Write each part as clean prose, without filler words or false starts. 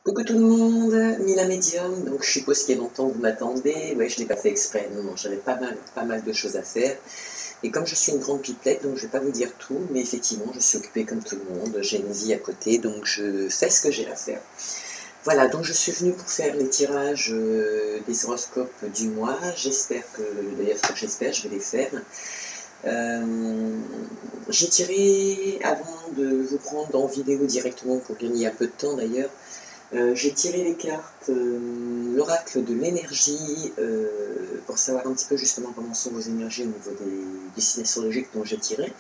Coucou tout le monde, Mila Medium, donc je suppose qu'il y a longtemps que vous m'attendez. Ouais, je ne l'ai pas fait exprès, non, j'avais pas mal de choses à faire. Et comme je suis une grande pipelette, donc je ne vais pas vous dire tout, mais effectivement, je suis occupée comme tout le monde, j'ai une vie à côté, donc je fais ce que j'ai à faire. Voilà, donc je suis venue pour faire les tirages des horoscopes du mois. J'espère que, d'ailleurs, je vais les faire. J'ai tiré, avant de vous prendre en vidéo directement pour gagner un peu de temps d'ailleurs, j'ai tiré les cartes, l'oracle de l'énergie, pour savoir un petit peu justement comment sont vos énergies au niveau des signes astrologiques dont j'ai tiré,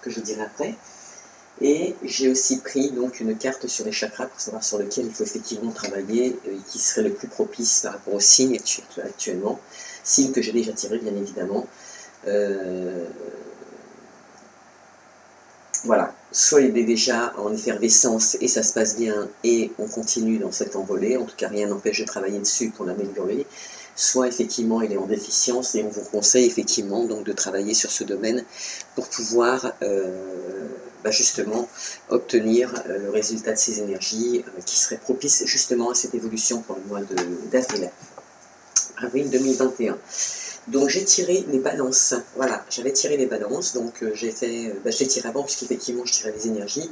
que je dirai après. Et j'ai aussi pris donc une carte sur les chakras pour savoir sur lequel il faut effectivement travailler, et qui serait le plus propice par rapport au signe actuellement. Signe que j'ai déjà tiré bien évidemment. Voilà, soit il est déjà en effervescence et ça se passe bien et on continue dans cette envolée, en tout cas rien n'empêche de travailler dessus pour l'améliorer, soit effectivement il est en déficience et on vous conseille effectivement donc de travailler sur ce domaine pour pouvoir justement obtenir le résultat de ces énergies qui serait propice justement à cette évolution pour le mois d'avril, avril 2021. Donc j'ai tiré les balances, voilà, j'avais tiré les balances, donc j'ai fait, je l'ai tiré avant puisqu'effectivement je tirais les énergies,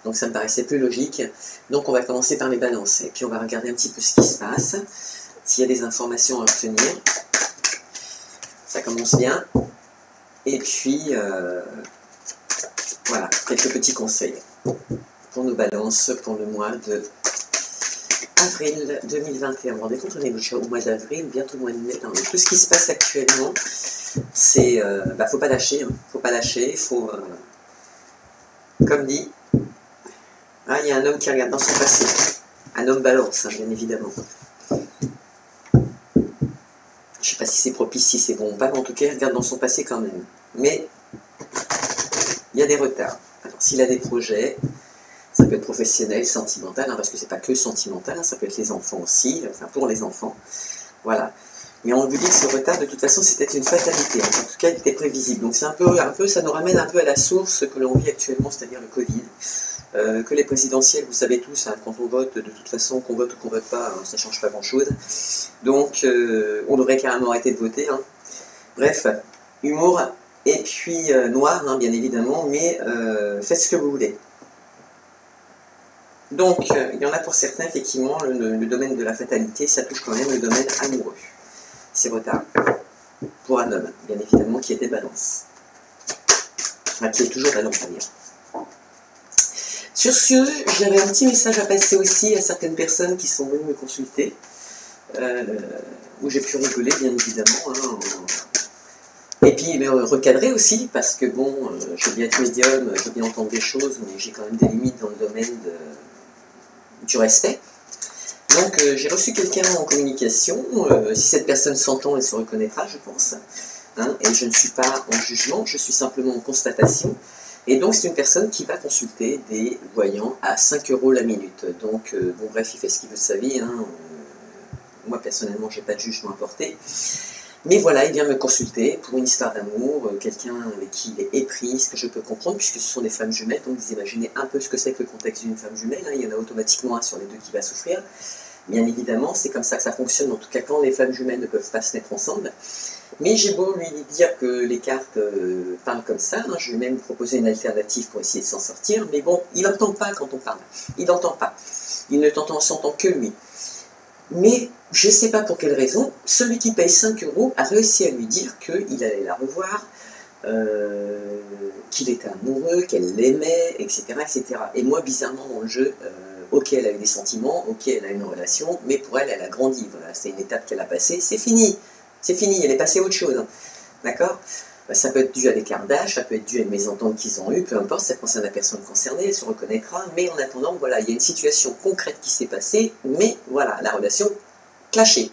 donc ça me paraissait plus logique. Donc on va commencer par les balances, et puis on va regarder un petit peu ce qui se passe, s'il y a des informations à obtenir. Ça commence bien, et puis voilà, quelques petits conseils pour nos balances pour le mois de avril 2021. Vous vous rendez compte, on est déjà au mois d'avril, bientôt au mois de mai. Non, tout ce qui se passe actuellement, c'est... faut pas lâcher, hein. Faut pas lâcher, faut... comme dit, il y a un homme qui regarde dans son passé. Un homme balance, hein, bien évidemment. Je sais pas si c'est propice, si c'est bon ou pas, mais en tout cas, il regarde dans son passé quand même. Mais il y a des retards. Alors, s'il a des projets... Ça peut être professionnel, sentimental, hein, parce que c'est pas que sentimental, hein, ça peut être les enfants aussi, enfin pour les enfants. Voilà. Mais on vous dit que ce retard, de toute façon, c'était une fatalité. En tout cas, il était prévisible. Donc c'est un peu, ça nous ramène un peu à la source que l'on vit actuellement, c'est-à-dire le Covid. Que les présidentielles, vous savez tous, hein, quand on vote, de toute façon, qu'on vote ou qu'on vote pas, hein, ça change pas grand-chose. Donc on devrait carrément arrêter de voter. Hein. Bref, humour, et puis noir, hein, bien évidemment, mais faites ce que vous voulez. Donc, il y en a pour certains, effectivement, le domaine de la fatalité, ça touche quand même le domaine amoureux. C'est retard. Pour un homme, bien évidemment, qui était balance. Enfin, qui est toujours balance, d'ailleurs. Sur ce, j'avais un petit message à passer aussi à certaines personnes qui sont venues me consulter, où j'ai pu rigoler, bien évidemment. Hein, et puis, recadrer aussi, parce que bon, je veux bien être médium, je veux bien entendre des choses, mais j'ai quand même des limites dans le domaine du respect. Donc j'ai reçu quelqu'un en communication, si cette personne s'entend, elle se reconnaîtra, je pense. Hein, et je ne suis pas en jugement, je suis simplement en constatation. Et donc c'est une personne qui va consulter des voyants à 5 € la minute. Donc bon bref, il fait ce qu'il veut de sa vie. Hein. Moi personnellement, j'ai pas de jugement à porter. Mais voilà, il vient me consulter pour une histoire d'amour, quelqu'un avec qui il est épris, ce que je peux comprendre, puisque ce sont des flammes jumelles, donc vous imaginez un peu ce que c'est que le contexte d'une flamme jumelle, hein, il y en a automatiquement un sur les deux qui va souffrir. Bien évidemment, c'est comme ça que ça fonctionne, en tout cas quand les flammes jumelles ne peuvent pas se mettre ensemble. Mais j'ai beau lui dire que les cartes parlent comme ça, hein, je lui ai même proposé une alternative pour essayer de s'en sortir, mais bon, il n'entend pas quand on parle, il n'entend pas, il ne s'entend que lui. Mais je ne sais pas pour quelle raison, celui qui paye 5 € a réussi à lui dire qu'il allait la revoir, qu'il était amoureux, qu'elle l'aimait, etc., etc. Et moi, bizarrement, dans le jeu, ok, elle a eu des sentiments, ok, elle a une relation, mais pour elle, elle a grandi. Voilà, c'est une étape qu'elle a passée, c'est fini, elle est passée à autre chose. Hein. D'accord ? Ça peut être dû à l'écart d'âge, ça peut être dû à une mésentente qu'ils ont eue, peu importe, ça concerne la personne concernée, elle se reconnaîtra, mais en attendant, voilà, il y a une situation concrète qui s'est passée, mais voilà, la relation clashée.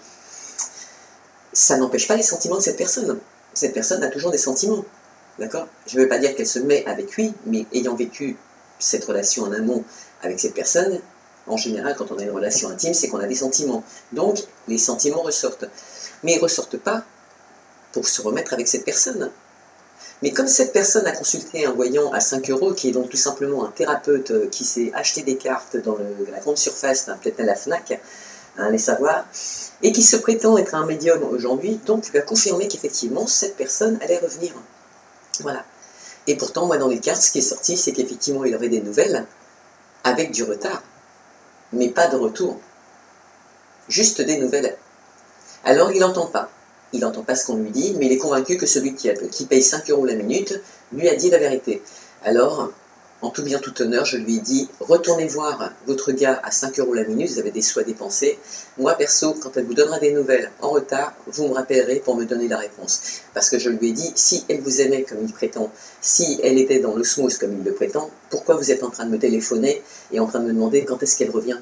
Ça n'empêche pas les sentiments de cette personne. Cette personne a toujours des sentiments, d'accord ? Je ne veux pas dire qu'elle se met avec lui, mais ayant vécu cette relation en amont avec cette personne, en général, quand on a une relation intime, c'est qu'on a des sentiments. Donc, les sentiments ressortent. Mais ils ne ressortent pas pour se remettre avec cette personne. Mais comme cette personne a consulté un voyant à 5 €, qui est donc tout simplement un thérapeute qui s'est acheté des cartes dans la grande surface, peut-être à la FNAC, allez savoir, et qui se prétend être un médium aujourd'hui, donc il va confirmer qu'effectivement cette personne allait revenir. Voilà. Et pourtant, moi dans les cartes, ce qui est sorti, c'est qu'effectivement il aurait des nouvelles, avec du retard, mais pas de retour. Juste des nouvelles. Alors il n'entend pas. Il n'entend pas ce qu'on lui dit, mais il est convaincu que celui qui paye 5 € la minute lui a dit la vérité. Alors, en tout bien tout honneur, je lui ai dit, retournez voir votre gars à 5 € la minute, vous avez des sous à dépenser. Moi, perso, quand elle vous donnera des nouvelles en retard, vous me rappellerez pour me donner la réponse. Parce que je lui ai dit, si elle vous aimait comme il prétend, si elle était dans l'osmose comme il le prétend, pourquoi vous êtes en train de me téléphoner et en train de me demander quand est-ce qu'elle revient?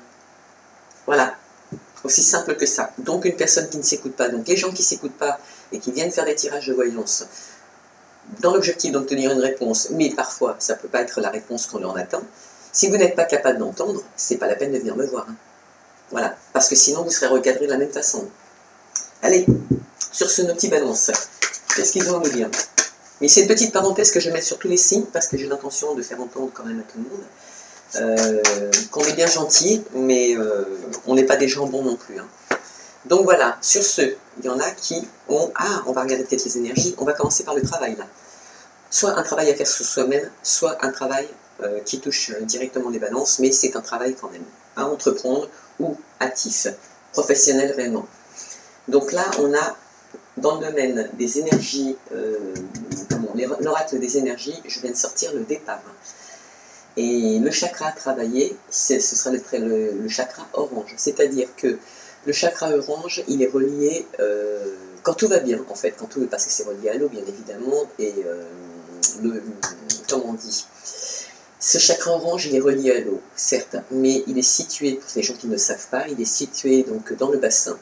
Voilà. Aussi simple que ça. Donc une personne qui ne s'écoute pas, donc les gens qui ne s'écoutent pas et qui viennent faire des tirages de voyance dans l'objectif d'obtenir une réponse, mais parfois ça ne peut pas être la réponse qu'on en attend, si vous n'êtes pas capable d'entendre, c'est pas la peine de venir me voir. Hein. Voilà, parce que sinon vous serez recadré de la même façon. Allez, sur ce, nos petits balances, qu'est-ce qu'ils ont à nous dire? Mais c'est une petite parenthèse que je vais mettre sur tous les signes, parce que j'ai l'intention de faire entendre quand même à tout le monde. Qu'on est bien gentil, mais on n'est pas des jambons non plus. Hein. Donc voilà, sur ce, il y en a qui ont... Ah, on va regarder peut-être les énergies, on va commencer par le travail là. Soit un travail à faire sur soi-même, soit un travail qui touche directement les balances, mais c'est un travail quand même à entreprendre ou actif, professionnel réellement. Donc là, on a dans le domaine des énergies, l'oracle des énergies, je viens de sortir le départ. Et le chakra à travailler, ce sera le chakra orange. C'est-à-dire que le chakra orange, il est relié, quand tout va bien, en fait, parce que c'est relié à l'eau, bien évidemment, et comment on dit, ce chakra orange, il est relié à l'eau, certes, mais il est situé, pour les gens qui ne le savent pas, il est situé donc dans le bassin.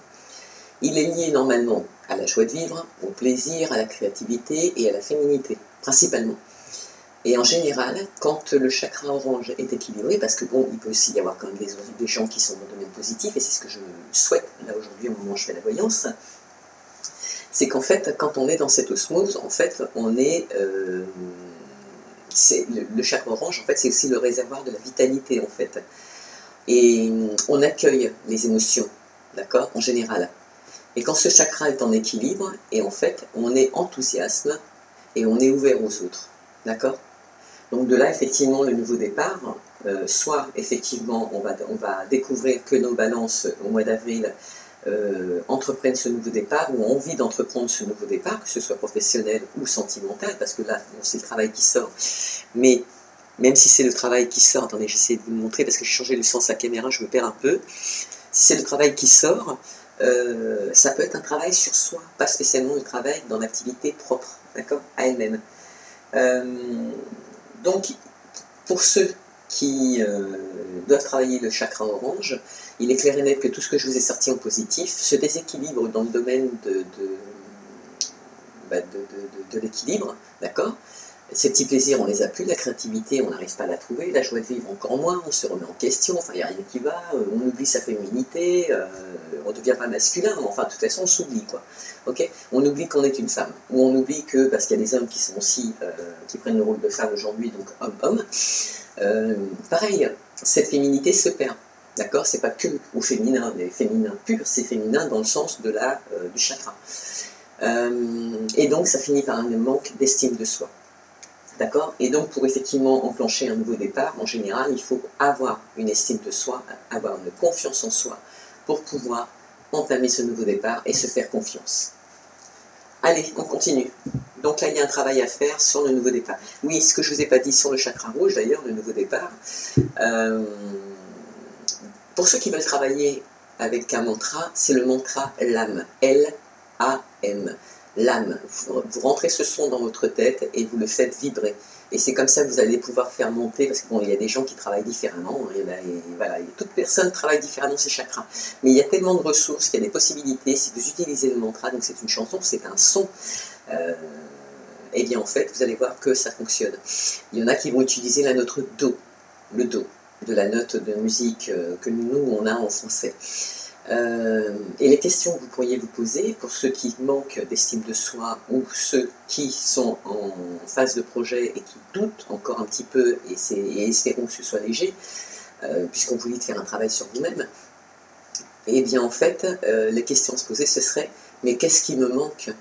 Il est lié normalement à la joie de vivre, au plaisir, à la créativité et à la féminité, principalement. Et en général, quand le chakra orange est équilibré, parce que bon, il peut aussi y avoir quand même des gens qui sont dans le domaine positif, et c'est ce que je souhaite là aujourd'hui au moment où je fais la voyance, c'est qu'en fait, quand on est dans cette osmose, en fait, on est... le chakra orange, en fait, c'est aussi le réservoir de la vitalité, en fait. Et on accueille les émotions, d'accord, en général. Et quand ce chakra est en équilibre, et en fait, on est enthousiasme, et on est ouvert aux autres, d'accord. Donc de là, effectivement, le nouveau départ, soit effectivement, on va découvrir que nos balances au mois d'avril entreprennent ce nouveau départ, ou ont envie d'entreprendre ce nouveau départ, que ce soit professionnel ou sentimental, parce que là, bon, c'est le travail qui sort. Mais même si c'est le travail qui sort, attendez, j'essaie de vous le montrer, parce que j'ai changé le sens à la caméra, je me perds un peu. Si c'est le travail qui sort, ça peut être un travail sur soi, pas spécialement le travail dans l'activité propre, d'accord, à elle-même. Donc, pour ceux qui doivent travailler le chakra orange, il est clair et net que tout ce que je vous ai sorti en positif se déséquilibre dans le domaine de l'équilibre, d'accord. Ces petits plaisirs, on les a plus, la créativité, on n'arrive pas à la trouver, la joie de vivre encore moins, on se remet en question, enfin il n'y a rien qui va, on oublie sa féminité, on ne devient pas masculin, mais enfin de toute façon on s'oublie quoi. Okay, on oublie qu'on est une femme, ou on oublie que, parce qu'il y a des hommes qui sont aussi, qui prennent le rôle de femme aujourd'hui, donc homme-homme, pareil, cette féminité se perd, d'accord, c'est pas que au féminin, mais féminin pur, c'est féminin dans le sens de du chakra. Et donc ça finit par un manque d'estime de soi. D'accord. Et donc pour effectivement enclencher un nouveau départ, en général, il faut avoir une estime de soi, avoir une confiance en soi pour pouvoir entamer ce nouveau départ et se faire confiance. Allez, on continue. Donc là, il y a un travail à faire sur le nouveau départ. Oui, ce que je ne vous ai pas dit sur le chakra rouge, d'ailleurs, le nouveau départ. Pour ceux qui veulent travailler avec un mantra, c'est le mantra LAM. L-A-M. L'âme, vous rentrez ce son dans votre tête et vous le faites vibrer. Et c'est comme ça que vous allez pouvoir faire monter, parce que bon, il y a des gens qui travaillent différemment, voilà, toute personne travaille différemment ses chakras. Mais il y a tellement de ressources, qu'il y a des possibilités, si vous utilisez le mantra, donc c'est une chanson, c'est un son, et bien en fait, vous allez voir que ça fonctionne. Il y en a qui vont utiliser la note Do, le Do, de la note de musique que nous, on a en français. Et les questions que vous pourriez vous poser, pour ceux qui manquent d'estime de soi ou ceux qui sont en phase de projet et qui doutent encore un petit peu, et espérons que ce soit léger, puisqu'on vous dit de faire un travail sur vous-même, et bien en fait, les questions à se poser, ce serait, mais qu'est-ce qui me manque?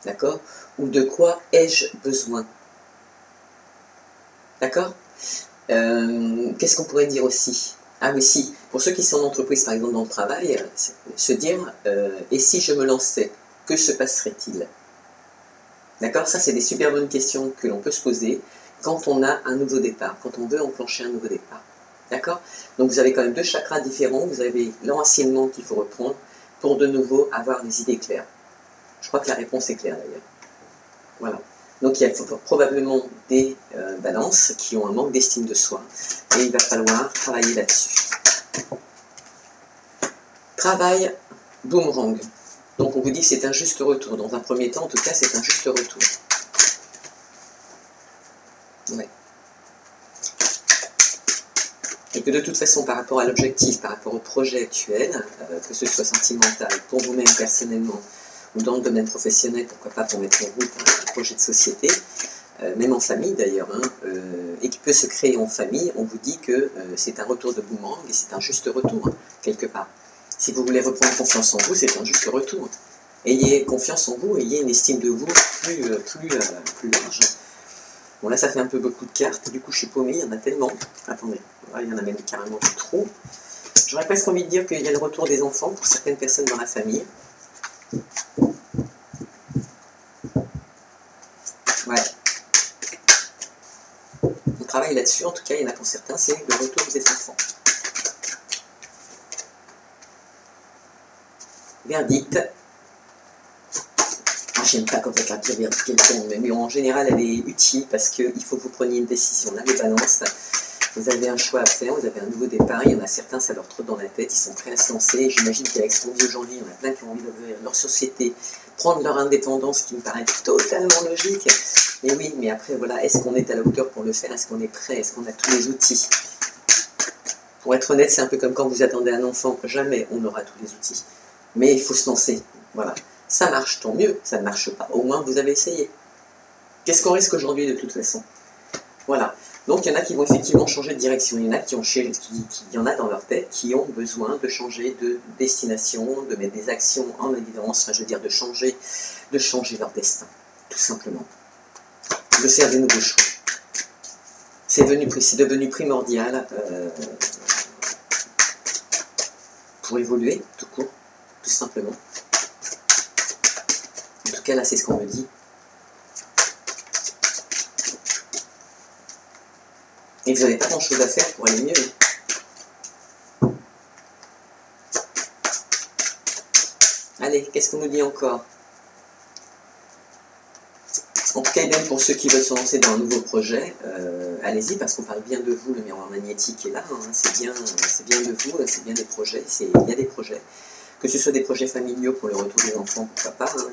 D'accord? Ou de quoi ai-je besoin? D'accord? Qu'est-ce qu'on pourrait dire aussi? Ah oui, si, pour ceux qui sont en entreprise, par exemple dans le travail, se dire, et si je me lançais, que se passerait-il? D'accord? Ça, c'est des super bonnes questions que l'on peut se poser quand on a un nouveau départ, quand on veut enclencher un nouveau départ. D'accord? Donc vous avez quand même deux chakras différents, vous avez l'enracinement qu'il faut reprendre pour de nouveau avoir des idées claires. Je crois que la réponse est claire d'ailleurs. Voilà. Donc il y a probablement des balances qui ont un manque d'estime de soi et il va falloir travailler là-dessus. Travail boomerang. Donc on vous dit que c'est un juste retour. Dans un premier temps, en tout cas, c'est un juste retour. Ouais. Et que de toute façon, par rapport à l'objectif, par rapport au projet actuel, que ce soit sentimental, pour vous-même personnellement, ou dans le domaine professionnel, pourquoi pas pour mettre en route un projet de société, même en famille d'ailleurs, hein, et qui peut se créer en famille, on vous dit que c'est un retour de boomerang et c'est un juste retour, hein, quelque part. Si vous voulez reprendre confiance en vous, c'est un juste retour. Ayez confiance en vous, ayez une estime de vous plus large. Bon là ça fait un peu beaucoup de cartes, du coup je suis paumé, il y en a tellement. Attendez, il y en a même carrément trop. J'aurais presque envie de dire qu'il y a le retour des enfants pour certaines personnes dans la famille. Ouais. On travaille là-dessus, en tout cas il y en a pour certains, c'est le retour des enfants. Verdict. J'aime pas quand la carte de verdict elle tombe, mais en général elle est utile parce qu'il faut que vous preniez une décision. Là les balances, vous avez un choix à faire, vous avez un nouveau départ, il y en a certains ça leur trotte dans la tête, ils sont prêts à se lancer, j'imagine qu'avec ce qu'on vit aujourd'hui, il y en a plein qui ont envie d'ouvrir leur société, prendre leur indépendance qui me paraît totalement logique. Mais oui, mais après voilà, est-ce qu'on est à la hauteur pour le faire? Est-ce qu'on est prêt? Est-ce qu'on a tous les outils? Pour être honnête, c'est un peu comme quand vous attendez un enfant, jamais on aura tous les outils. Mais il faut se lancer, voilà. Ça marche, tant mieux, ça ne marche pas, au moins vous avez essayé. Qu'est-ce qu'on risque aujourd'hui de toute façon? Voilà. Donc il y en a qui vont effectivement changer de direction, il y en a qui y en a dans leur tête qui ont besoin de changer de destination, de mettre des actions en évidence, enfin je veux dire de changer leur destin, tout simplement. De faire des nouveaux choix. C'est devenu primordial pour évoluer, tout court, tout simplement. En tout cas là c'est ce qu'on me dit. Et vous n'avez pas grand chose à faire pour aller mieux. Allez, qu'est-ce qu'on nous dit encore? En tout cas, idem pour ceux qui veulent se lancer dans un nouveau projet, allez-y, parce qu'on parle bien de vous, le miroir magnétique est là, hein, c'est bien de vous, c'est bien des projets, il y a des projets. Que ce soit des projets familiaux pour le retour des enfants, pourquoi pas, hein,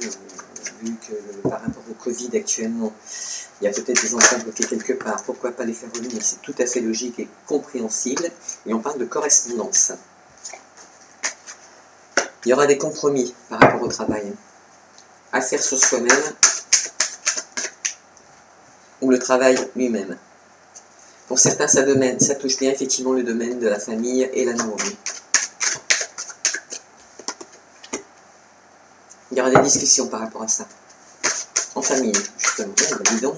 vu que par rapport au Covid actuellement, il y a peut-être des enfants bloqués quelque part, pourquoi pas les faire revenir, c'est tout à fait logique et compréhensible, et on parle de correspondance. Il y aura des compromis par rapport au travail, à faire sur soi-même, ou le travail lui-même. Pour certains, ça touche bien effectivement le domaine de la famille et l'amour. Il y aura des discussions par rapport à ça. En famille, justement. Dis donc.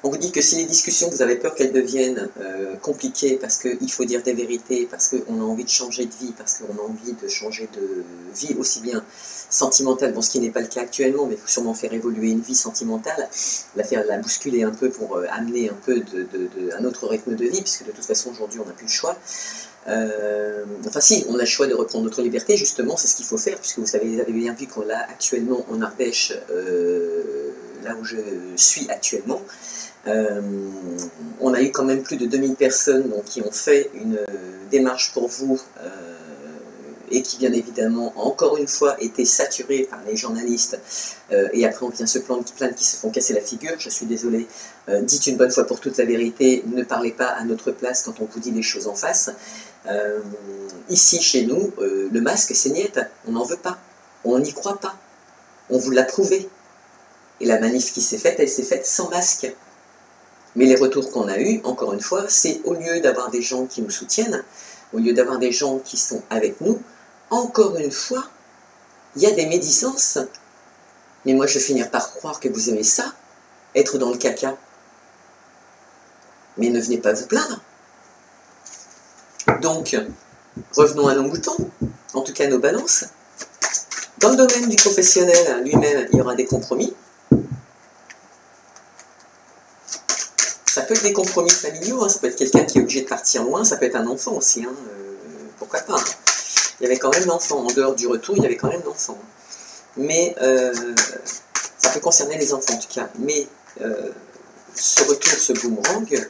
On vous dit que si les discussions, vous avez peur qu'elles deviennent compliquées, parce qu'il faut dire des vérités, parce qu'on a envie de changer de vie, parce qu'on a envie de changer de vie aussi bien sentimentale, bon ce qui n'est pas le cas actuellement, mais il faut sûrement faire évoluer une vie sentimentale, la bousculer un peu pour amener un peu un autre rythme de vie, puisque de toute façon aujourd'hui on n'a plus le choix. Enfin si, on a le choix de reprendre notre liberté, justement, c'est ce qu'il faut faire, puisque vous avez bien vu qu'on l'a actuellement en Ardèche, là où je suis actuellement. On a eu quand même plus de 2000 personnes donc, qui ont fait une démarche pour vous et qui bien évidemment encore une fois étaient saturées par les journalistes et après on vient se plaindre qui se font casser la figure. Je suis désolé, dites une bonne fois pour toute la vérité, ne parlez pas à notre place quand on vous dit les choses en face. Ici, chez nous, le masque, c'est niette, on n'en veut pas, on n'y croit pas, on vous l'a prouvé. Et la manif qui s'est faite, elle s'est faite sans masque. Mais les retours qu'on a eus, encore une fois, c'est au lieu d'avoir des gens qui nous soutiennent, au lieu d'avoir des gens qui sont avec nous, encore une fois, il y a des médisances. Mais moi, je vais finir par croire que vous aimez ça, être dans le caca. Mais ne venez pas vous plaindre. Donc, revenons à nos moutons, en tout cas nos balances. Dans le domaine du professionnel lui-même, il y aura des compromis. Ça peut être des compromis familiaux, hein, ça peut être quelqu'un qui est obligé de partir loin, ça peut être un enfant aussi, hein, pourquoi pas. Hein. Il y avait quand même l'enfant, en dehors du retour, il y avait quand même l'enfant. Mais ça peut concerner les enfants en tout cas. Mais ce retour, ce boomerang,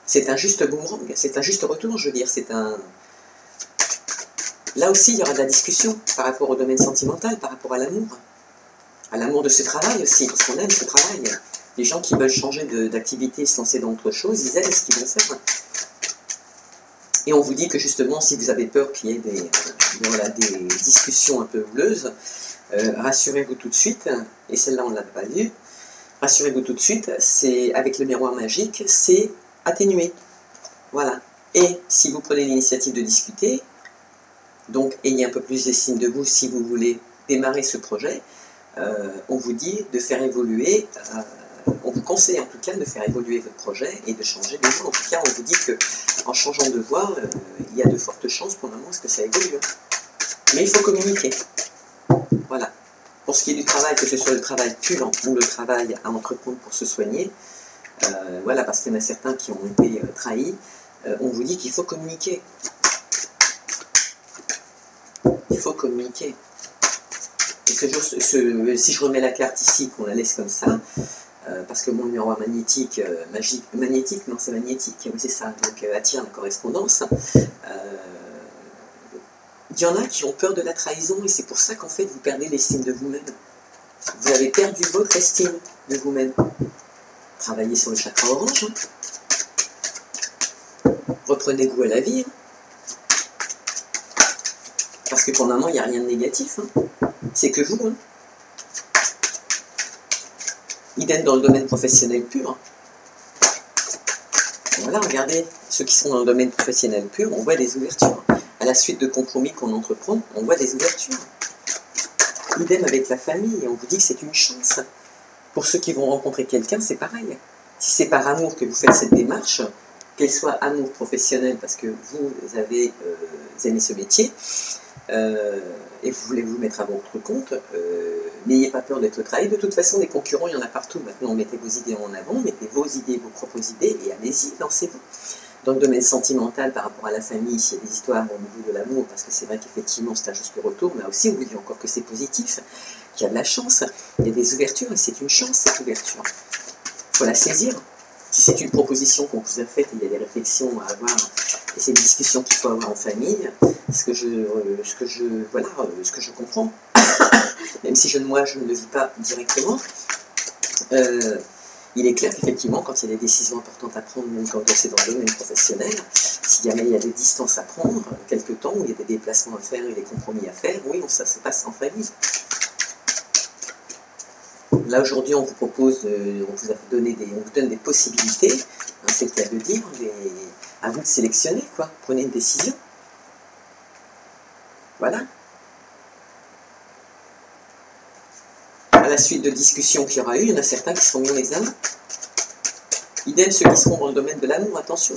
c'est un juste boomerang, c'est un juste retour, je veux dire, c'est un... Là aussi, il y aura de la discussion par rapport au domaine sentimental, par rapport à l'amour de ce travail aussi, parce qu'on aime ce travail. Les gens qui veulent changer d'activité, se lancer dans autre chose, ils aiment ce qu'ils vont faire. Et on vous dit que justement, si vous avez peur qu'il y ait des discussions un peu houleuses, rassurez-vous tout de suite, et celle-là on ne l'a pas vue, rassurez-vous tout de suite, c'est avec le miroir magique, c'est atténué. Voilà. Et si vous prenez l'initiative de discuter, donc ayez un peu plus d'estime de vous si vous voulez démarrer ce projet, on vous dit de faire évoluer, on vous conseille en tout cas de faire évoluer votre projet et de changer de voie. En tout cas, on vous dit qu'en changeant de voie, il y a de fortes chances pour le moment que ça évolue. Mais il faut communiquer. Voilà. Pour ce qui est du travail, que ce soit le travail pur ou le travail à entreprendre pour se soigner, voilà, parce qu'il y en a certains qui ont été trahis, on vous dit qu'il faut communiquer. Il faut communiquer. Et si je remets la carte ici, qu'on la laisse comme ça, parce que mon miroir magnétique, magnétique, non c'est magnétique, oui c'est ça, donc attire la correspondance, il y en a qui ont peur de la trahison et c'est pour ça qu'en fait vous perdez l'estime de vous-même. Vous avez perdu votre estime de vous-même. Travaillez sur le chakra orange, hein. Reprenez goût à la vie, hein. Parce que pour le moment il n'y a rien de négatif, hein. C'est que vous, hein. Idem dans le domaine professionnel pur. Voilà, regardez, ceux qui sont dans le domaine professionnel pur, on voit des ouvertures. À la suite de compromis qu'on entreprend, on voit des ouvertures. Idem avec la famille, on vous dit que c'est une chance. Pour ceux qui vont rencontrer quelqu'un, c'est pareil. Si c'est par amour que vous faites cette démarche, qu'elle soit amour professionnel parce que vous avez aimé ce métier, et vous voulez vous mettre à votre compte, n'ayez pas peur d'être trahi. De toute façon, des concurrents, il y en a partout. Maintenant, mettez vos idées en avant, mettez vos idées, vos propres idées, et allez-y, lancez-vous. Dans le domaine sentimental, par rapport à la famille, s'il y a des histoires au niveau de l'amour, parce que c'est vrai qu'effectivement, c'est un juste retour, mais aussi, on vous dit encore que c'est positif, qu'il y a de la chance, il y a des ouvertures, et c'est une chance, cette ouverture. Il faut la saisir. Si c'est une proposition qu'on vous a faite, il y a des réflexions à avoir, et c'est une discussion qu'il faut avoir en famille, ce que je comprends, même si moi je ne le vis pas directement, il est clair qu'effectivement, quand il y a des décisions importantes à prendre, même quand c'est dans le domaine professionnel, si jamais il y a des distances à prendre, quelque temps, où il y a des déplacements à faire et des compromis à faire, oui, ça se passe en famille. Là aujourd'hui on vous propose, on vous donne des possibilités, hein, c'est le cas de dire, à vous de sélectionner, quoi. Prenez une décision. Voilà. À la suite de discussions qu'il y aura eu, il y en a certains qui seront mis en examen. Idem ceux qui seront dans le domaine de l'amour, attention.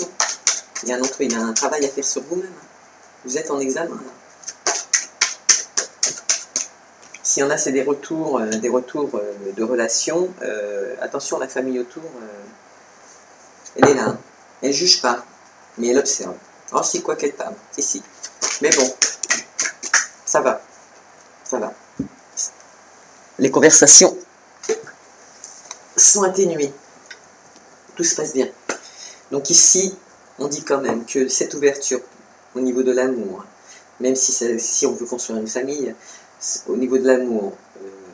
Il y a un travail à faire sur vous-même. Vous êtes en examen. Là. S'il y en a, c'est des retours de relations. Attention, la famille autour, elle est là. Hein. Elle ne juge pas, mais elle observe. Oh, si, quoi qu'elle parle. Si. Mais bon, ça va. Ça va. Les conversations sont atténuées. Tout se passe bien. Donc ici, on dit quand même que cette ouverture au niveau de l'amour, même si on veut construire une famille, au niveau de l'amour,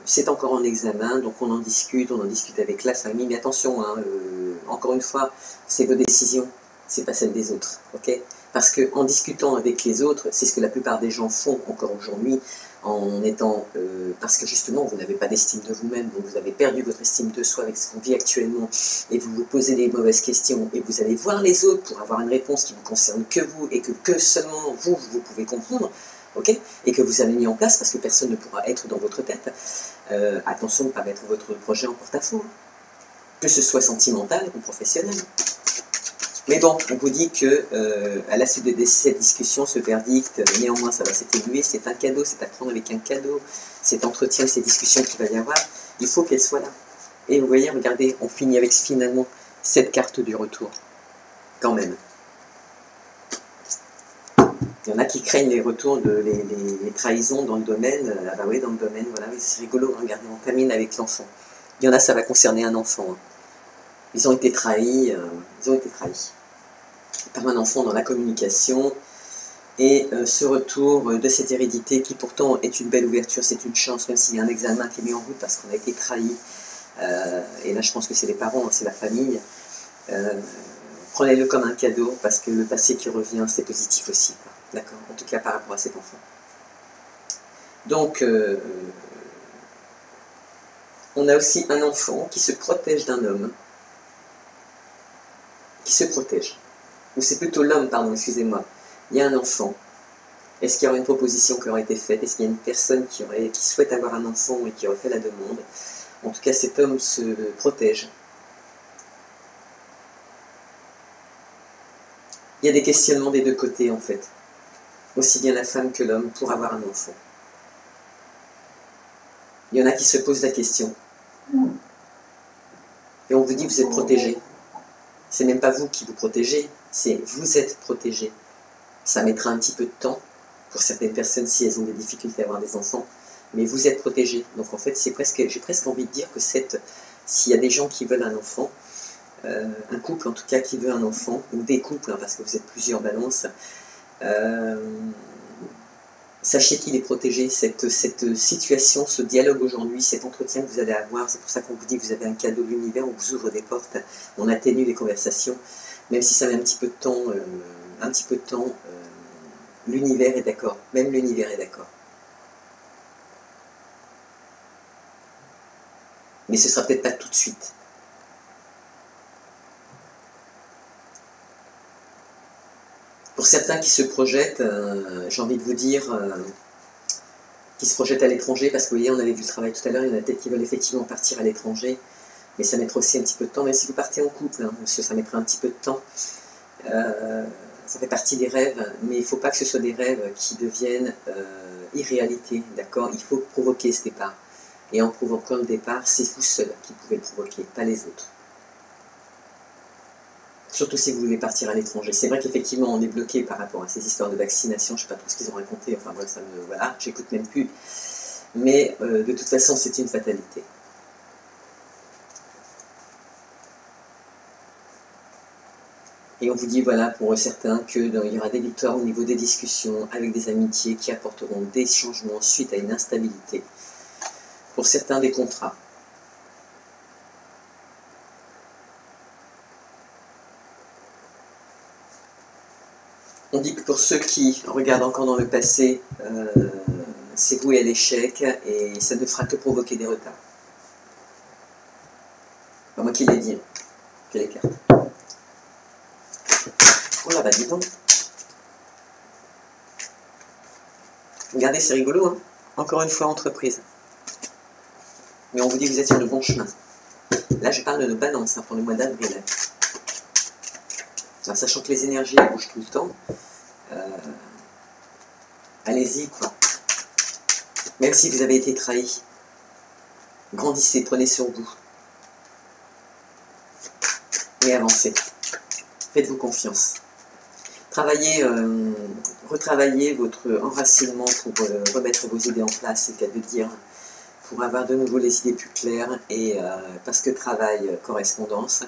c'est encore en examen, donc on en discute avec la famille, mais attention, hein, encore une fois, c'est vos décisions. c'est pas celle des autres, ok? Parce qu'en discutant avec les autres, c'est ce que la plupart des gens font encore aujourd'hui, en étant, parce que justement vous n'avez pas d'estime de vous-même, donc vous avez perdu votre estime de soi avec ce qu'on vit actuellement, et vous vous posez des mauvaises questions, et vous allez voir les autres pour avoir une réponse qui ne vous concerne que vous, et que seulement vous pouvez comprendre, ok? Et que vous avez mis en place, parce que personne ne pourra être dans votre tête. Attention de ne pas mettre votre projet en porte-à-faux, que ce soit sentimental ou professionnel. Mais bon, on vous dit que à la suite de cette discussion, ce verdict, néanmoins ça va s'évoluer, c'est un cadeau, c'est à prendre avec un cadeau, cet entretien, ces discussions qu'il va y avoir, il faut qu'elles soient là. Et vous voyez, regardez, on finit avec finalement cette carte du retour, quand même. Il y en a qui craignent les retours, les trahisons dans le domaine, ah bah oui, dans le domaine, voilà, c'est rigolo, regardez, on termine avec l'enfant. Il y en a, ça va concerner un enfant, hein. Ils ont été trahis par un enfant dans la communication, et ce retour de cette hérédité qui pourtant est une belle ouverture, c'est une chance, même s'il y a un examen qui est mis en route parce qu'on a été trahi, et là je pense que c'est les parents, c'est la famille, prenez-le comme un cadeau parce que le passé qui revient c'est positif aussi, d'accord, en tout cas par rapport à cet enfant. Donc on a aussi un enfant qui se protège d'un homme, qui se protège. Ou c'est plutôt l'homme, pardon, excusez-moi. Il y a un enfant. Est-ce qu'il y aura une proposition qui aurait été faite? Est-ce qu'il y a une personne qui souhaite avoir un enfant et qui aurait fait la demande? En tout cas, cet homme se protège. Il y a des questionnements des deux côtés, en fait. Aussi bien la femme que l'homme pour avoir un enfant. Il y en a qui se posent la question. Et on vous dit que vous êtes protégé. C'est même pas vous qui vous protégez, c'est vous êtes protégé. Ça mettra un petit peu de temps pour certaines personnes si elles ont des difficultés à avoir des enfants, mais vous êtes protégé. Donc en fait, j'ai presque envie de dire que s'il y a des gens qui veulent un enfant, un couple en tout cas qui veut un enfant, ou des couples, hein, parce que vous êtes plusieurs balances, sachez qu'il est protégé, cette situation, ce dialogue aujourd'hui, cet entretien que vous allez avoir, c'est pour ça qu'on vous dit que vous avez un cadeau de l'univers, on vous ouvre des portes, on atténue les conversations, même si ça met un petit peu de temps, l'univers est d'accord, même l'univers est d'accord. Mais ce sera peut-être pas tout de suite. Pour certains qui se projettent, j'ai envie de vous dire, qui se projettent à l'étranger, parce que vous voyez, on avait vu le travail tout à l'heure, il y en a peut-être qui veulent effectivement partir à l'étranger, mais ça mettra aussi un petit peu de temps, même si vous partez en couple, hein, parce que ça mettra un petit peu de temps. Ça fait partie des rêves, mais il ne faut pas que ce soit des rêves qui deviennent irréalité, d'accord? Il faut provoquer ce départ. Et en provoquant le départ, c'est vous seul qui pouvez le provoquer, pas les autres. Surtout si vous voulez partir à l'étranger. C'est vrai qu'effectivement, on est bloqué par rapport à ces histoires de vaccination. Je ne sais pas trop ce qu'ils ont raconté. Enfin, bref, voilà, j'écoute même plus. Mais de toute façon, c'est une fatalité. Et on vous dit, voilà, pour certains, qu'il y aura des victoires au niveau des discussions avec des amitiés qui apporteront des changements suite à une instabilité. Pour certains, des contrats. On dit que pour ceux qui regardent encore dans le passé, c'est voué à l'échec et ça ne fera que provoquer des retards. Pas moi qui l'ai dit. Quelle est carte? Oh là, bah dis donc. Regardez, c'est rigolo, hein. Encore une fois, entreprise. Mais on vous dit que vous êtes sur le bon chemin. Là, je parle de nos balances, hein, pour le mois d'avril. Alors, sachant que les énergies bougent tout le temps, allez-y, quoi. Même si vous avez été trahi, grandissez, prenez sur vous. Et avancez. Faites-vous confiance. Travaillez, retravaillez votre enracinement pour remettre vos idées en place, c'est le cas de dire, pour avoir de nouveau les idées plus claires, et parce que travail, correspondance,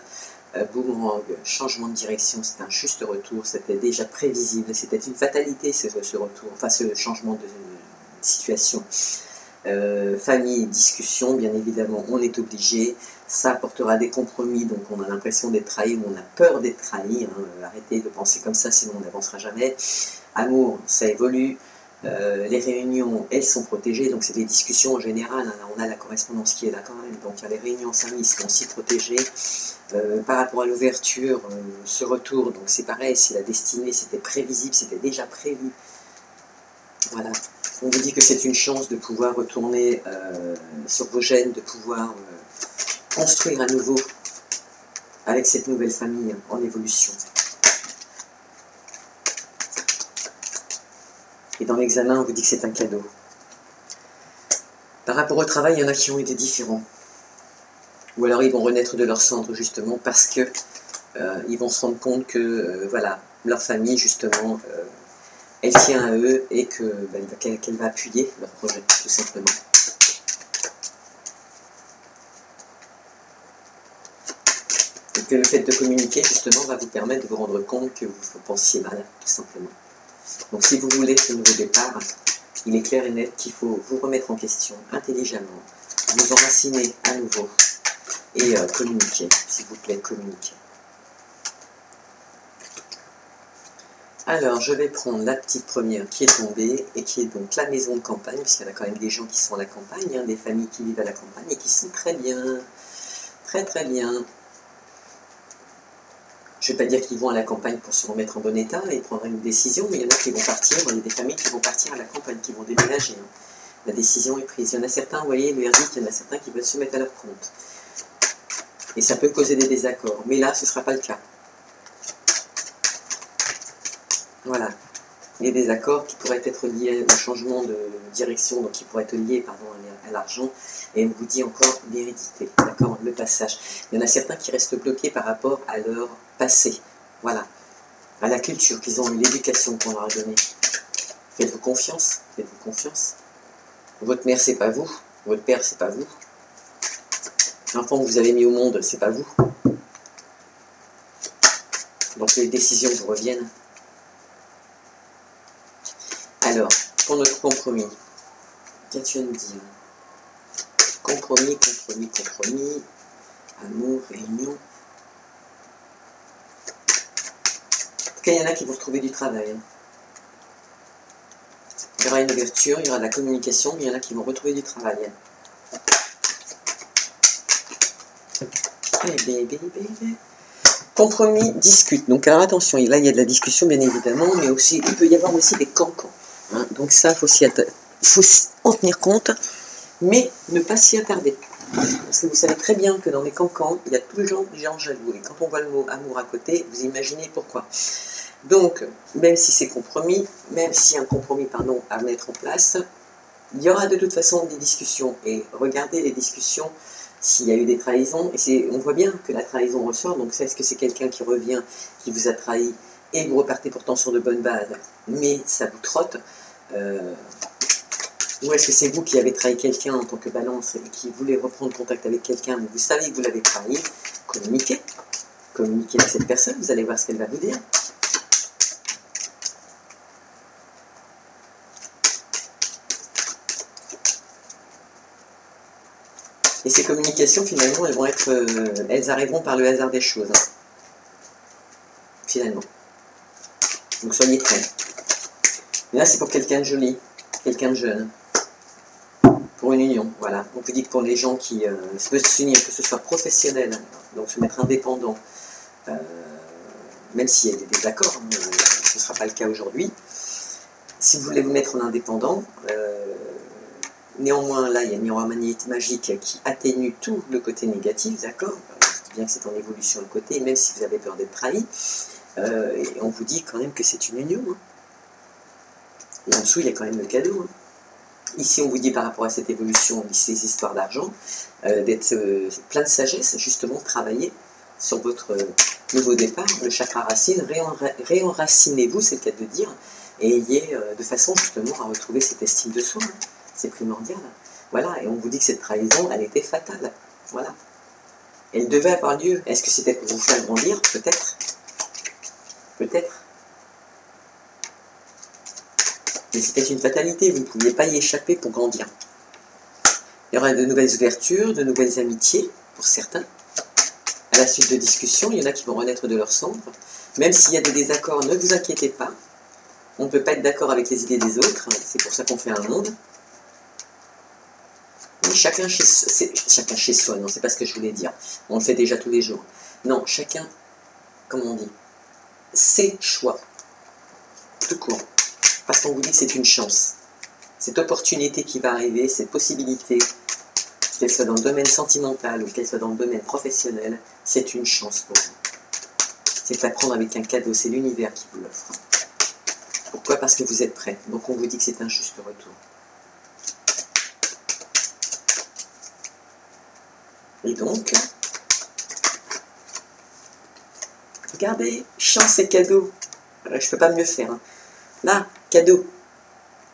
boomerang, changement de direction, c'est un juste retour, c'était déjà prévisible, c'était une fatalité ce retour, enfin ce changement de situation. Famille, discussion, bien évidemment, on est obligé. Ça apportera des compromis, donc on a l'impression d'être trahi ou on a peur d'être trahi. Hein. Arrêtez de penser comme ça, sinon on n'avancera jamais. Amour, ça évolue. Les réunions, elles sont protégées, donc c'est des discussions en général. Hein. On a la correspondance qui est là quand même, donc il y a les réunions en famille, sont aussi protégées. Par rapport à l'ouverture, ce retour, donc c'est pareil, c'est la destinée, c'était prévisible, c'était déjà prévu. Voilà. On vous dit que c'est une chance de pouvoir retourner sur vos gènes, de pouvoir construire à nouveau avec cette nouvelle famille en évolution. Et dans l'examen, on vous dit que c'est un cadeau. Par rapport au travail, il y en a qui ont été différents. Ou alors ils vont renaître de leur cendre justement parce que ils vont se rendre compte que voilà, leur famille justement, elle tient à eux et qu'elle va appuyer leur projet, tout simplement. Et que le fait de communiquer justement va vous permettre de vous rendre compte que vous pensiez mal, tout simplement. Donc si vous voulez ce nouveau départ, il est clair et net qu'il faut vous remettre en question intelligemment, vous enraciner à nouveau et communiquer, s'il vous plaît, communiquer. Alors, je vais prendre la petite première qui est tombée et qui est donc la maison de campagne, puisqu'il y en a quand même des gens qui sont à la campagne, hein, des familles qui vivent à la campagne et qui sont très bien, très très bien. Je ne vais pas dire qu'ils vont à la campagne pour se remettre en bon état et prendre une décision, mais il y en a qui vont partir, il y a des familles qui vont partir à la campagne, qui vont déménager. Hein. La décision est prise. Il y en a certains, vous voyez, le verdict, il y en a certains qui veulent se mettre à leur compte. Et ça peut causer des désaccords, mais là, ce ne sera pas le cas. Voilà. Les désaccords qui pourraient être liés au changement de direction, donc qui pourraient être liés à l'argent, et on vous dit encore l'hérédité, d'accord, le passage. Il y en a certains qui restent bloqués par rapport à leur passé, voilà, à la culture qu'ils ont eu, l'éducation qu'on leur a donnée. Faites-vous confiance, faites-vous confiance. Votre mère, c'est pas vous, votre père, c'est pas vous. L'enfant que vous avez mis au monde, c'est pas vous. Donc les décisions vous reviennent. Alors, pour notre compromis, qu'as-tu à nous dire? Compromis, compromis, compromis, amour, réunion. En tout cas, il y en a qui vont retrouver du travail. Hein. Il y aura une ouverture, il y aura de la communication, mais il y en a qui vont retrouver du travail. Hein. Compromis, discute. Donc alors attention, là il y a de la discussion bien évidemment, mais aussi il peut y avoir aussi des cancans. Hein. Donc ça, faut en tenir compte, mais ne pas s'y attarder. Parce que vous savez très bien que dans les cancans, il y a toujours des gens jaloux. Et quand on voit le mot amour à côté, vous imaginez pourquoi. Donc, même si c'est compromis, même s'il y a un compromis à mettre en place, il y aura de toute façon des discussions. Et regardez les discussions s'il y a eu des trahisons. Et on voit bien que la trahison ressort. Donc, est-ce que c'est quelqu'un qui revient, qui vous a trahi, et vous repartez pourtant sur de bonnes bases, mais ça vous trotte ou est-ce que c'est vous qui avez trahi quelqu'un en tant que balance et qui voulez reprendre contact avec quelqu'un, mais vous savez que vous l'avez trahi? Communiquez. Communiquez avec cette personne, vous allez voir ce qu'elle va vous dire. Et ces communications, finalement, elles arriveront par le hasard des choses. Hein. Finalement. Donc soyez prêts. Et là, c'est pour quelqu'un de joli, quelqu'un de jeune. Pour une union, voilà. On vous dit que pour les gens qui veulent s'unir, que ce soit professionnel, donc se mettre indépendant, même s'il y a des désaccords, hein, ce ne sera pas le cas aujourd'hui. Si vous voulez vous mettre en indépendant, néanmoins, là, il y a une miroir magique qui atténue tout le côté négatif, d'accord? Je dis bien que c'est en évolution le côté, même si vous avez peur d'être trahi, et on vous dit quand même que c'est une union. Hein. Et en dessous, il y a quand même le cadeau. Hein. Ici, on vous dit par rapport à cette évolution, ces histoires d'argent, d'être plein de sagesse, justement, travailler sur votre nouveau départ, le chakra racine, réenracinez-vous, c'est le cas de dire, et ayez de façon justement à retrouver cette estime de soi. Hein. C'est primordial. Voilà, et on vous dit que cette trahison, elle était fatale. Voilà. Elle devait avoir lieu. Est-ce que c'était pour vous faire grandir? Peut-être. Peut-être. Mais c'était une fatalité, vous ne pouviez pas y échapper pour grandir. Il y aura de nouvelles ouvertures, de nouvelles amitiés, pour certains. À la suite de discussions, il y en a qui vont renaître de leur cendre. Même s'il y a des désaccords, ne vous inquiétez pas. On ne peut pas être d'accord avec les idées des autres, c'est pour ça qu'on fait un monde. Mais chacun chez soi, non, c'est pas ce que je voulais dire. On le fait déjà tous les jours. Non, chacun, comment on dit, ses choix, tout court. Parce qu'on vous dit que c'est une chance. Cette opportunité qui va arriver, cette possibilité, qu'elle soit dans le domaine sentimental ou qu'elle soit dans le domaine professionnel, c'est une chance pour vous. C'est à prendre avec un cadeau, c'est l'univers qui vous l'offre. Pourquoi? Parce que vous êtes prêt. Donc on vous dit que c'est un juste retour. Et donc, regardez, chance et cadeau. Je ne peux pas mieux faire. Hein. Là, cadeau.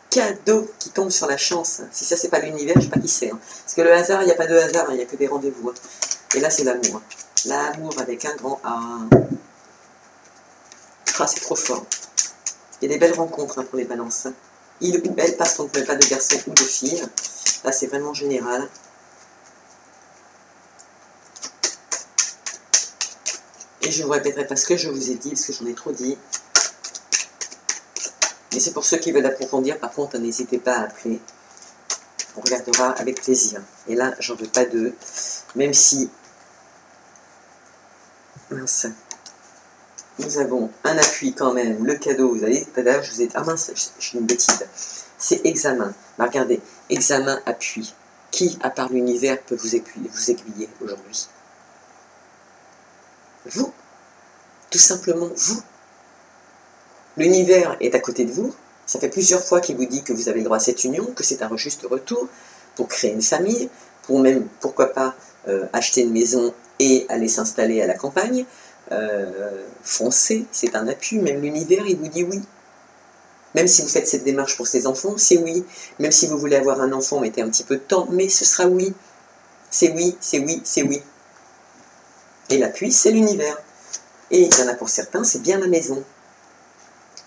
Cadeau qui tombe sur la chance. Si ça, c'est pas l'univers, je ne sais pas qui c'est. Hein. Parce que le hasard, il n'y a pas de hasard, il n'y a que des rendez-vous. Hein. Et là, c'est l'amour. L'amour avec un grand A. Ah, c'est trop fort. Il y a des belles rencontres hein, pour les balances. Hein. Il ou elle, parce qu'on ne met pas de garçon ou de fille. Là, c'est vraiment général. Et je ne vous répéterai pas ce que je vous ai dit, parce que j'en ai trop dit. Mais c'est pour ceux qui veulent approfondir, par contre, n'hésitez pas à appeler. On regardera avec plaisir. Et là, j'en veux pas deux. Même si... Mince. Nous avons un appui quand même, le cadeau, vous avez, tout à l'heure, je vous ai dit, ah mince, je suis une bêtise. C'est examen. Bah, regardez, examen, appui. Qui, à part l'univers, peut vous aiguiller aujourd'hui? Vous. Tout simplement, vous. L'univers est à côté de vous. Ça fait plusieurs fois qu'il vous dit que vous avez le droit à cette union, que c'est un juste retour pour créer une famille, pour même, pourquoi pas, acheter une maison et aller s'installer à la campagne. Foncez, c'est un appui. Même l'univers, il vous dit oui. Même si vous faites cette démarche pour ces enfants, c'est oui. Même si vous voulez avoir un enfant, mettez un petit peu de temps, mais ce sera oui. C'est oui, c'est oui, c'est oui. Et l'appui, c'est l'univers. Et il y en a pour certains, c'est bien la maison.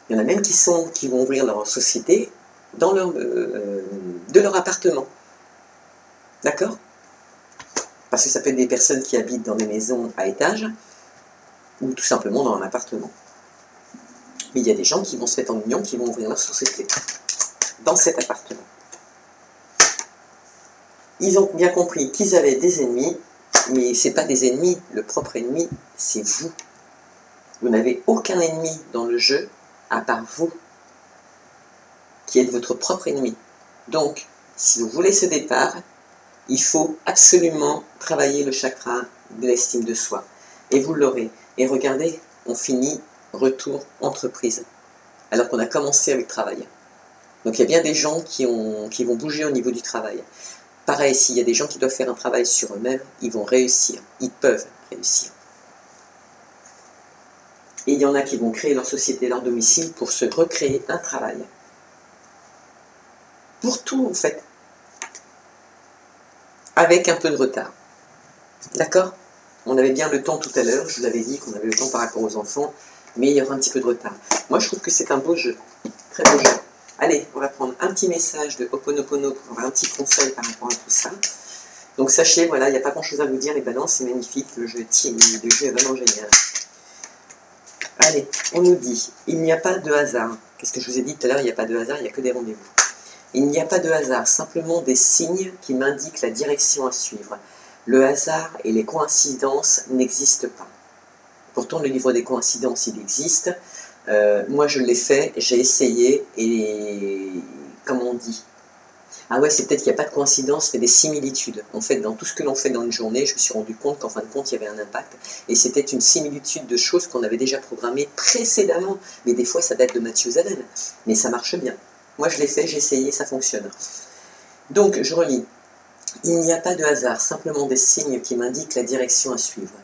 Il y en a même qui vont ouvrir leur société dans de leur appartement. D'accord? Parce que ça peut être des personnes qui habitent dans des maisons à étage, ou tout simplement dans un appartement. Mais il y a des gens qui vont se mettre en union, qui vont ouvrir leur société dans cet appartement. Ils ont bien compris qu'ils avaient des ennemis, mais ce n'est pas des ennemis, le propre ennemi, c'est vous. Vous n'avez aucun ennemi dans le jeu, à part vous, qui êtes votre propre ennemi. Donc, si vous voulez ce départ, il faut absolument travailler le chakra de l'estime de soi. Et vous l'aurez. Et regardez, on finit retour entreprise, alors qu'on a commencé avec travail. Donc il y a bien des gens qui vont bouger au niveau du travail. Pareil, s'il y a des gens qui doivent faire un travail sur eux-mêmes, ils vont réussir, ils peuvent réussir. Et il y en a qui vont créer leur société, leur domicile pour se recréer un travail. Pour tout en fait. Avec un peu de retard. D'accord? On avait bien le temps tout à l'heure, je vous avais dit qu'on avait le temps par rapport aux enfants, mais il y aura un petit peu de retard. Moi je trouve que c'est un beau jeu, très beau jeu. Allez, on va prendre un petit message de Ho'oponopono pour avoir un petit conseil par rapport à tout ça. Donc sachez, voilà, il n'y a pas grand chose à vous dire, les balances, c'est magnifique, le jeu est vraiment génial. Allez, on nous dit, il n'y a pas de hasard. Qu'est-ce que je vous ai dit tout à l'heure? Il n'y a pas de hasard, il n'y a que des rendez-vous. Il n'y a pas de hasard, simplement des signes qui m'indiquent la direction à suivre. Le hasard et les coïncidences n'existent pas. Pourtant, le livre des coïncidences, il existe. Moi, je l'ai fait, j'ai essayé, et comme on dit, ah ouais, c'est peut-être qu'il n'y a pas de coïncidence, mais des similitudes. En fait, dans tout ce que l'on fait dans une journée, je me suis rendu compte qu'en fin de compte, il y avait un impact. Et c'était une similitude de choses qu'on avait déjà programmées précédemment. Mais des fois, ça date de Mathusalem. Mais ça marche bien. Moi, je l'ai fait, j'ai essayé, ça fonctionne. Donc, je relis. Il n'y a pas de hasard, simplement des signes qui m'indiquent la direction à suivre.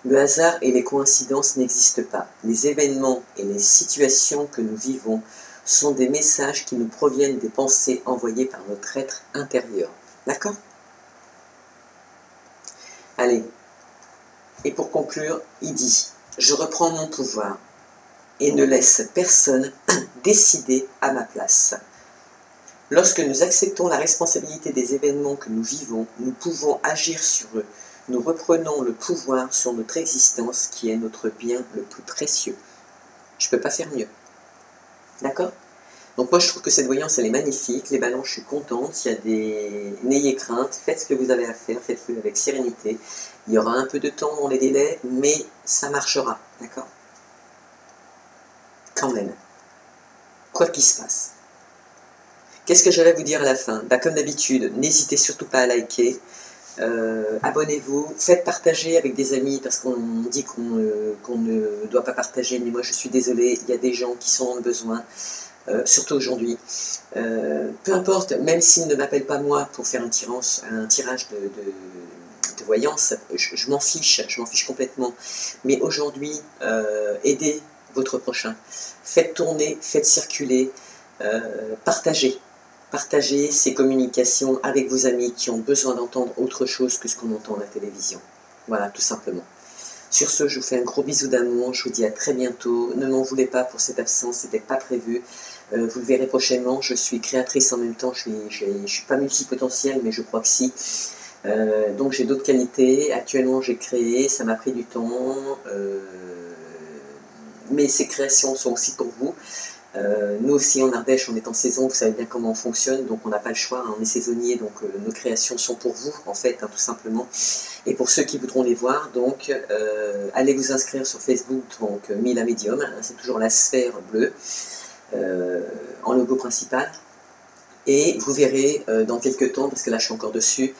Le hasard et les coïncidences n'existent pas. Les événements et les situations que nous vivons sont des messages qui nous proviennent des pensées envoyées par notre être intérieur. D'accord? Allez. Et pour conclure, il dit « Je reprends mon pouvoir et ne laisse personne décider à ma place. Lorsque nous acceptons la responsabilité des événements que nous vivons, nous pouvons agir sur eux. Nous reprenons le pouvoir sur notre existence qui est notre bien le plus précieux. Je ne peux pas faire mieux. D'accord? Donc moi je trouve que cette voyance elle est magnifique, les balances je suis contente, il y a des... N'ayez crainte, faites ce que vous avez à faire, faites-le avec sérénité. Il y aura un peu de temps dans les délais, mais ça marchera, d'accord? Quand même. Quoi qu'il se passe. Qu'est-ce que j'allais vous dire à la fin? Bah, comme d'habitude, n'hésitez surtout pas à liker. Abonnez-vous, faites partager avec des amis parce qu'on dit qu'on ne doit pas partager, mais moi je suis désolée, il y a des gens qui sont dans le besoin, surtout aujourd'hui. Peu importe, même s'ils ne m'appellent pas moi pour faire un tirage de voyance, je m'en fiche complètement. Mais aujourd'hui, aidez votre prochain, faites tourner, faites circuler, partagez. Partagez ces communications avec vos amis qui ont besoin d'entendre autre chose que ce qu'on entend à la télévision. Voilà, tout simplement. Sur ce, je vous fais un gros bisou d'amour, je vous dis à très bientôt. Ne m'en voulez pas pour cette absence, c'était pas prévu. Vous le verrez prochainement, je suis créatrice en même temps, je suis pas multipotentielle, mais je crois que si. Donc j'ai d'autres qualités, actuellement j'ai créé, ça m'a pris du temps, mais ces créations sont aussi pour vous. Nous aussi en Ardèche, on est en saison, vous savez bien comment on fonctionne, donc on n'a pas le choix, hein, on est saisonnier, donc nos créations sont pour vous, en fait, hein, tout simplement. Et pour ceux qui voudront les voir, donc allez vous inscrire sur Facebook, donc Mila Medium, hein, c'est toujours la sphère bleue, en logo principal. Et vous verrez dans quelques temps, parce que là je suis encore dessus,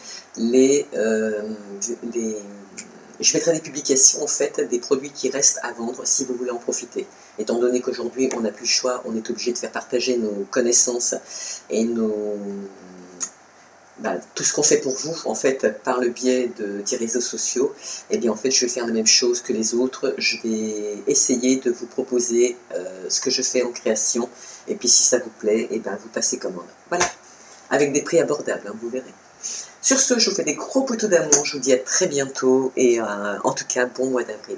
je mettrai des publications en fait des produits qui restent à vendre si vous voulez en profiter. Étant donné qu'aujourd'hui on n'a plus le choix, on est obligé de faire partager nos connaissances et tout ce qu'on fait pour vous en fait par le biais des réseaux sociaux. Et bien en fait je vais faire la même chose que les autres, je vais essayer de vous proposer ce que je fais en création et puis si ça vous plaît, et bien vous passez commande. Voilà, avec des prix abordables, hein, vous verrez. Sur ce, je vous fais des gros poteaux d'amour, je vous dis à très bientôt et en tout cas, bon mois d'avril.